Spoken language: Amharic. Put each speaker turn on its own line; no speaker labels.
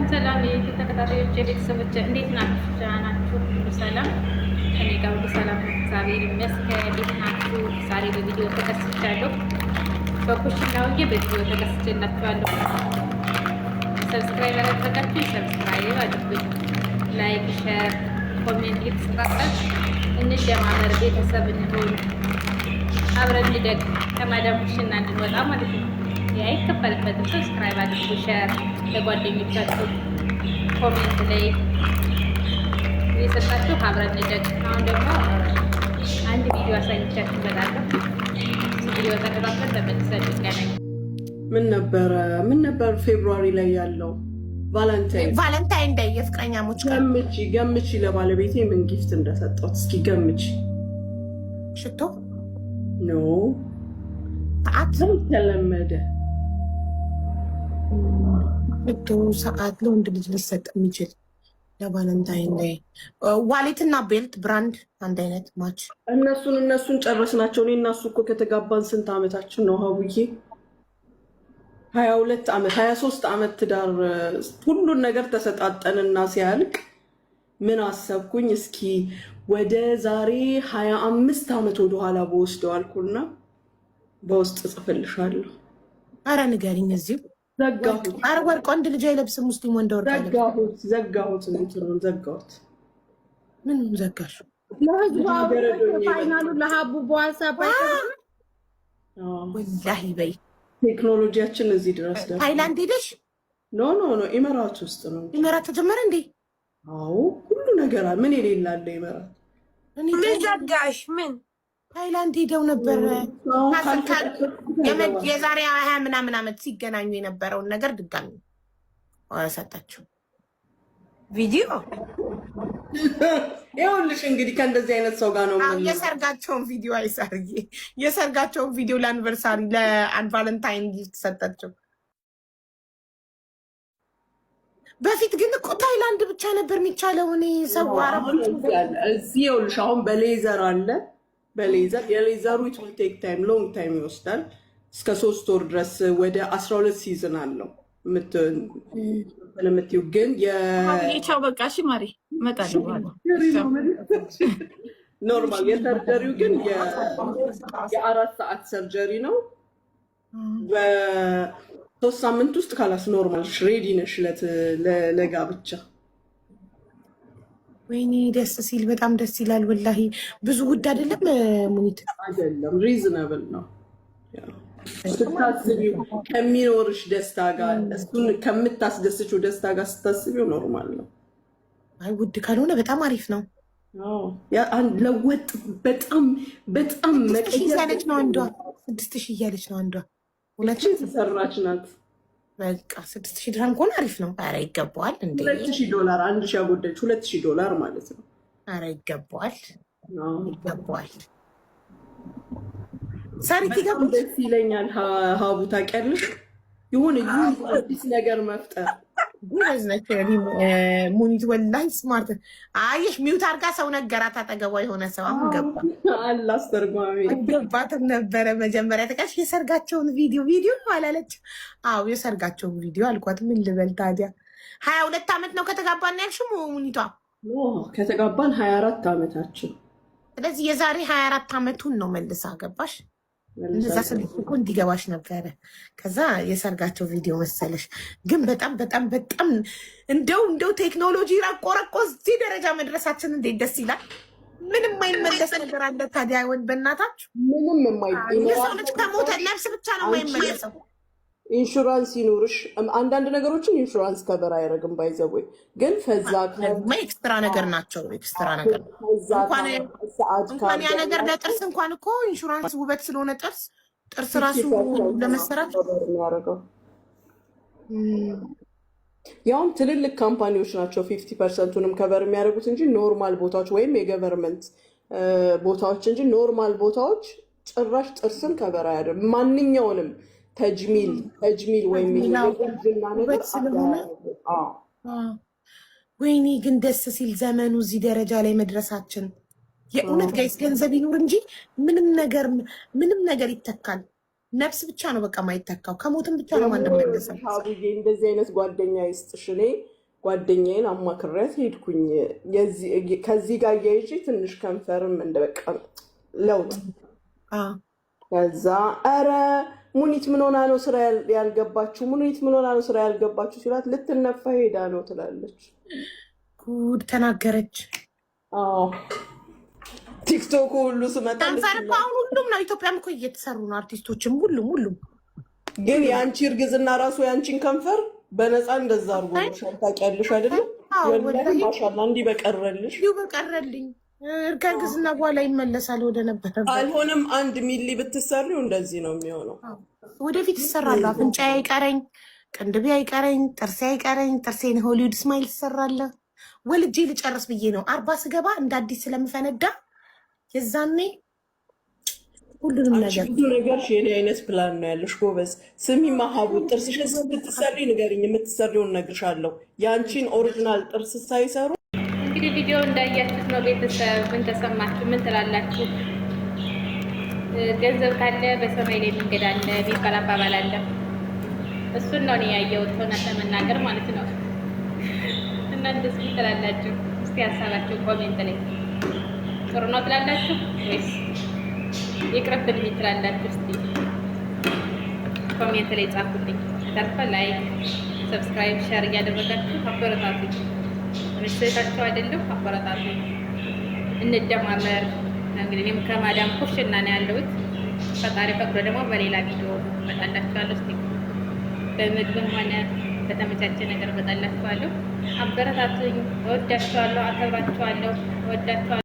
ሰላም የተከታታዮች የቤተሰቦች እንዴት ናችሁ? ደህና ናችሁ? ሁሉ ሰላም ከኔ ጋር ሁሉ ሰላም ነው፣ እግዚአብሔር ይመስገን። እንዴት ናችሁ? ዛሬ በቪዲዮ ተከስቻለሁ። በኩሽናውዬ በቪዲዮ ተከስቼላችኋለሁ። ሰብስክራይብ ያላደረጋችሁ ሰብስክራይብ አድርጉኝ። ላይክ፣ ሼር፣ ኮሜንት እየተሰጣጣች እንደማመር ቤተሰብ እንሆን፣ አብረን እንደግ ከማዳም ኩሽና እንድንወጣ ማለት ነው። አይከፈልበትም። ሰብስክራይብ አድርጉ፣ ሼር ለጓደኞቻችሁ ኮሜንት ላይ የሰጣችሁ አብረን እንደግ። አሁን ደግሞ አንድ ቪዲዮ አሳይቻችሁ እመጣለሁ። ቪዲዮ ተከታተል ተመልሰን እንገናኝ።
ምን ነበር ፌብሩዋሪ ላይ ያለው
ቫለንታይን ዴይ የፍቅረኛሞች
ገምቺ ለባለቤቴ ምን ጊፍት እንደሰጠሁት እስኪ ገምቺ።
ሽቶ
ኖ
ሰዓት
ተለመደ።
ሽቶ ሰዓት ለወንድ ልጅ ሊሰጥ የሚችል ለቫለንታይን ዴይ ዋሌትና ቤልት ብራንድ አንድ አይነት ማች።
እነሱን ጨረስናቸው። እኔ እና እሱ እኮ ከተጋባን ስንት ዓመታችን ነው ሀቡዬ? 22 ዓመት 23 ዓመት ትዳር ሁሉን ነገር ተሰጣጠንና ሲያልቅ ምን አሰብኩኝ እስኪ ወደ ዛሬ 25 ዓመት ወደኋላ በወስደው አልኩና በውስጥ ጽፍልሻለሁ።
አረ ንገሪኝ። እዚሁ
ዘጋሁት።
አረ ወርቅ ወንድ ልጅ አይለብስም። ሙስሊም ወንድ ወርቅ
ዘጋሁት። እንትኑን ዘጋሁት።
ምን ዘጋሽ?
ፋይናሉ ለሀቡ በዋትስአፕ
ወላሂ በይ
ቴክኖሎጂያችን እዚህ ድረስ ደርሷል።
ታይላንድ ሄደሽ?
ኖ ኢመራት ውስጥ ነው።
ኢመራት ተጀመረ እንዴ?
አዎ ሁሉ ነገር ምን የሌላለ ኢመራት።
ምን ዘጋሽ? ምን ታይላንድ ሄደው ነበር። የዛሬ 20 ምናምን ዓመት ሲገናኙ የነበረውን ነገር ድጋሚ ሰጣቸው ቪዲዮ።
ይኸውልሽ እንግዲህ ከእንደዚህ አይነት ሰው ጋር ነው
የሰርጋቸውን ቪዲዮ አይሳርዬ፣ የሰርጋቸውን ቪዲዮ ለአኒቨርሳሪ ለቫለንታይን ጊፍት ሰጣቸው። በፊት ግን እኮ ታይላንድ ብቻ ነበር የሚቻለው። እኔ ሰው አረቦች
እዚህ ይኸውልሽ አሁን በሌዘር አለ። በሌዘር የሌዘሩ ኢት ዊል ቴክ ታይም ሎንግ ታይም ይወስዳል። እስከ 3 ወር ድረስ ወደ 12 ሲዝን አለው የምትይው ግን
ቻው በቃ እሺ ማሪ እመጣለሁ።
ኖርማል የሰርጀሪው ግን የ4 ሰዓት ሰርጀሪ ነው። በ3 ሳምንት ውስጥ ካላስ ኖርማል ሬዲ ነሽ ለጋብቻ።
ወይኔ ደስ ሲል በጣም ደስ ይላል። ወላሂ ብዙ ውድ አይደለም ሙኒት፣
አይደለም ሪዝነብል ነው። ስታስቢው ከሚኖርሽ ደስታ ጋር እሱን ከምታስደስችው ደስታ ጋር ስታስቢው ኖርማል ነው።
አይ ውድ ካልሆነ በጣም አሪፍ ነው።
ለወጥ በጣም
መቀየር ነው። አንዷ 6000 እያለች ነው አንዷ።
ሁለት ተሰራች ናት።
በቃ 6000 ድርሃም ከሆነ አሪፍ ነው። ኧረ ይገባዋል እንዴ!
$2000 1000 ያጎደልሽ $2000 ማለት ነው።
ኧረ ይገባዋል። ሳሪቲ ጋር
ደስ ይለኛል። ሀቡ ታውቂያለሽ፣ የሆነ አዲስ ነገር መፍጠር
ጉዝ ነች ሙኒት። ወላሂ ስማርት አየሽ። ሚውት አድርጋ ሰው ነገራት አጠገቧ የሆነ ሰው። አሁን ገባ
አላስተርጓሚ
ገባትም ነበረ መጀመሪያ ተቃሽ የሰርጋቸውን ቪዲዮ አላለች። አዎ የሰርጋቸውን ቪዲዮ አልኳት። ምን ልበል ታዲያ። 22 ዓመት ነው ከተጋባን ያልሽው ሙኒቷ?
ከተጋባን 24 ዓመታችን።
ስለዚህ የዛሬ 24 ዓመቱን ነው መልሳ ገባሽ። እንደዛ ስልክ እኮ እንዲገባሽ ነበረ። ከዛ የሰርጋቸው ቪዲዮ መሰለሽ። ግን በጣም እንደው ቴክኖሎጂ ረቆ እዚህ ደረጃ መድረሳችን እንዴት ደስ ይላል። ምንም የማይመለስ ነገር አለ ታዲያ? ወንድ በእናታችሁ
ምንም
የሰው ልጅ ከሞተ ነፍስ ብቻ ነው የማይመለሰው። ኢንሹራንስ
ይኖርሽ። አንዳንድ ነገሮችን ኢንሹራንስ ከበር አያደርግም። ባይዘወይ ግን ፈዛ
ኤክስትራ ነገር ናቸው። ኤክስትራ ነገር እንኳን ያ ነገር ለጥርስ እንኳን እኮ ኢንሹራንስ ውበት ስለሆነ ጥርስ ራሱ ለመሰራት
የሚያደርገው ያውም ትልልቅ ካምፓኒዎች ናቸው 50%ንም ከበር የሚያደርጉት እንጂ ኖርማል ቦታዎች ወይም የገቨርንመንት ቦታዎች እንጂ ኖርማል ቦታዎች ጭራሽ ጥርስን ከበር አያደርግም። ማንኛውንም ተጅሚል ወይም የግርጅና ነገር
ስለሆነ ወይኔ ግን ደስ ሲል ዘመኑ እዚህ ደረጃ ላይ መድረሳችን። የእውነት ጋይስ ገንዘብ ይኑር እንጂ ምንም ነገር ይተካል። ነፍስ ብቻ ነው በቃ ማይተካው፣ ከሞትም ብቻ ነው ማንም መለሰው።
አቡዬ እንደዚህ አይነት ጓደኛ ይስጥሽ። እኔ ጓደኛዬን አማክሬያት ሄድኩኝ። ከዚህ ጋር እያይዤ ትንሽ ከንፈርም እንደበቃ ለውጥ ከዛ ኧረ ሙኒት ምን ሆና ነው ስራ ያልገባችሁ? ሙኒት ምን ሆና ነው ስራ ያልገባችሁ ሲላት ልትነፋ ሄዳ ነው ትላለች።
ጉድ ተናገረች።
ቲክቶክ ሁሉ ስመጣ
ከንፈር እኮ አሁን ሁሉም ነው። ኢትዮጵያም እኮ እየተሰሩ ነው አርቲስቶችም፣ ሁሉም
ግን የአንቺ እርግዝና ራሱ የአንቺን ከንፈር በነፃ እንደዛ አድርጎ ታውቂያለሽ አይደለም? ወላሂ ማሻአላ እንዲህ በቀረልኝ ከእርግዝና በኋላ ይመለሳል ወደ ነበረ። አልሆነም 1 ሚሊ ብትሰሪው እንደዚህ ነው የሚሆነው።
ወደፊት ይሰራለሁ። አፍንጫ አይቀረኝ፣ ቅንድቤ አይቀረኝ፣ ጥርሴ አይቀረኝ። ጥርሴን ሆሊውድ ስማይል ትሰራለህ። ወልጄ ልጨርስ ብዬ ነው 40 ስገባ እንደ አዲስ ስለምፈነዳ የዛኔ ሁሉንም ነገር
ብዙ ነገር የኔ አይነት ፕላን ነው ያለሽ። ጎበዝ ስሚ ማሀቡ ጥርስሽን ስትሰሪ ንገሪኝ፣ የምትሰሪውን እነግርሻለሁ። የአንቺን ኦሪጂናል ጥርስ ሳይሰሩ
እንግዲህ ቪዲዮ እንዳያችሁት ነው። ቤተሰብ ምን ተሰማችሁ? ምን ትላላችሁ? ገንዘብ ካለ በሰማይ ላይ መንገድ አለ የሚባል አባባል አለ። እሱን ነው እኔ ያየሁት እውነት ለመናገር ማለት ነው። እናንተስ ምን ትላላችሁ? እስቲ ሀሳባችሁ ኮሜንት ላይ ጥሩ ነው ትላላችሁ ወይስ ይቅርብን ትላላችሁ? እስቲ ኮሜንት ላይ ጻፉልኝ። ተርፈ ላይክ፣ ሰብስክራይብ፣ ሼር እያደረጋችሁ አበረታቱኝ። መስጠታቸው አይደለም አበረታቱ፣ እንደማመር እንግዲህ እኔም ከማዳም ኩሽና ነው ያለሁት። ፈጣሪ ፈቅዶ ደግሞ በሌላ ቪዲዮ እመጣላችኋለሁ። እስቲ በምግብም ሆነ በተመቻቸ ነገር እመጣላችኋለሁ። አበረታቱኝ። እወዳችኋለሁ፣ አከብራችኋለሁ፣ እወዳችኋለሁ።